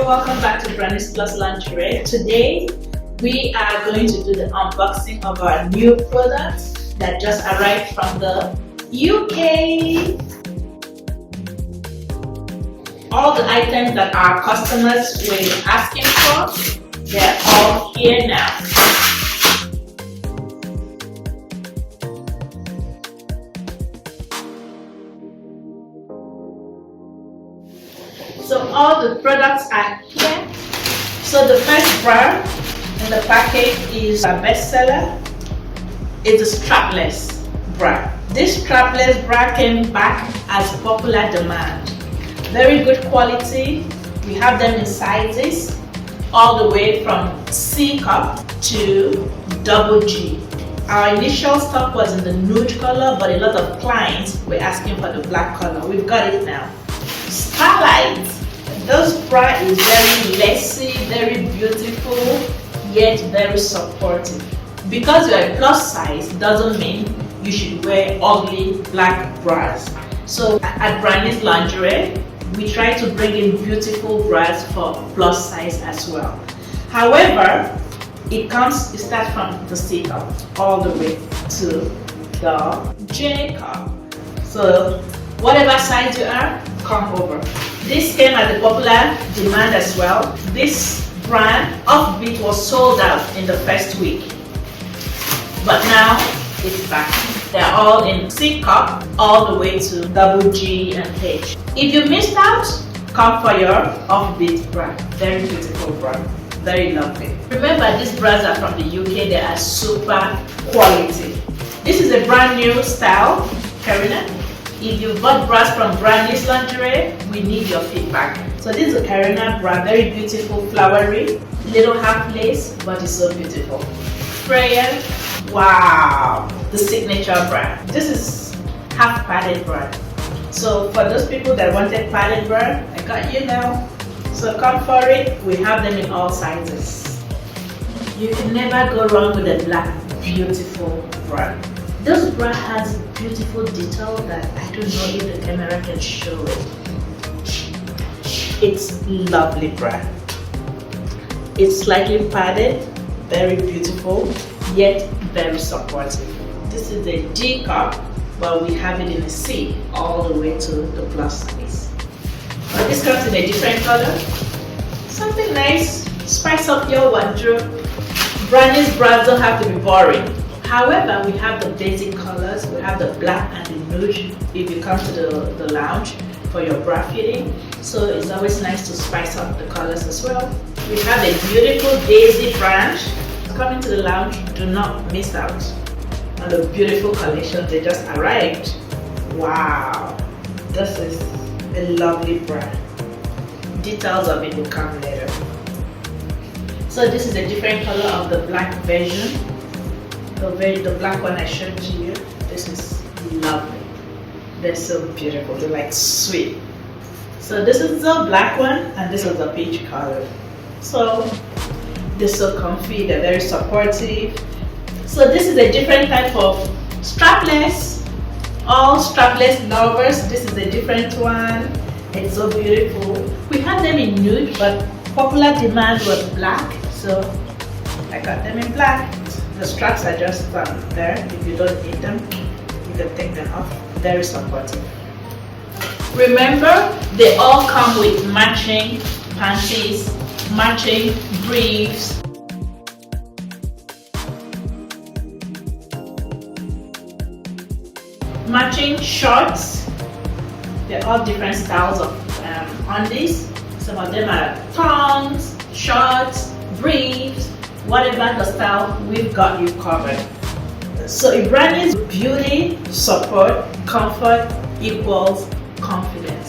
welcome back to Branese Plus Lingerie. Today we are going to do the unboxing of our new products that just arrived from the UK. All the items that our customers were asking for, they're all here now. So all the products are here. So the first bra in the package is a bestseller. It's a strapless bra. This strapless bra came back as popular demand. Very good quality. We have them in sizes all the way from C cup to double G. Our initial stock was in the nude color, but a lot of clients were asking for the black color. We've got it now. Starlight. This bra is very lacy, very beautiful, yet very supportive. Because you're a plus size doesn't mean you should wear ugly black bras. So at Branese Lingerie, we try to bring in beautiful bras for plus size as well. However, it starts from the C cup all the way to the J cup. So whatever size you are, come over. This came at the popular demand as well. This brand, Offbeat, was sold out in the first week. But now it's back. They're all in C cup all the way to double G and H. If you missed out, come for your Offbeat bra. Very beautiful bra. Very lovely. Remember, these bras are from the UK. They are super quality. This is a brand new style, Karina. If you bought bras from Branese Lingerie, we need your feedback. So this is a Karina bra, very beautiful, flowery, little half lace, but it's so beautiful. Freya, wow, the signature bra. This is half padded bra. So for those people that wanted padded bra, I got you now. So come for it. We have them in all sizes. You can never go wrong with a black, beautiful bra. This bra has beautiful detail that I don't know if the camera can show it. It's lovely bra. It's slightly padded, very beautiful, yet very supportive. This is a D cup, but we have it in a C all the way to the plus size. But this comes in a different color. Something nice, spice up your wardrobe. Branese bras don't have to be boring. However, we have the basic colors. We have the black and the nude if you come to the lounge for your bra fitting. So it's always nice to spice up the colors as well. We have a beautiful daisy branch. Coming to the lounge, do not miss out on the beautiful collections. They just arrived. Wow, this is a lovely bra. Details of it will come later. So this is a different color of the black version. The black one I showed to you, this is lovely. They're so beautiful, they're like sweet. So this is the black one and this is the peach color. So they're so comfy, they're very supportive. So this is a different type of strapless. All strapless lovers, this is a different one. It's so beautiful. We had them in nude, but popular demand was black, so I got them in black. The straps are just there. If you don't need them, you can take them off. Very supportive. Remember, they all come with matching panties, matching briefs. Matching shorts. They're all different styles of undies. Some of them are thongs, shorts, briefs. Whatever the style, we've got you covered. So Branese beauty, support, comfort equals confidence.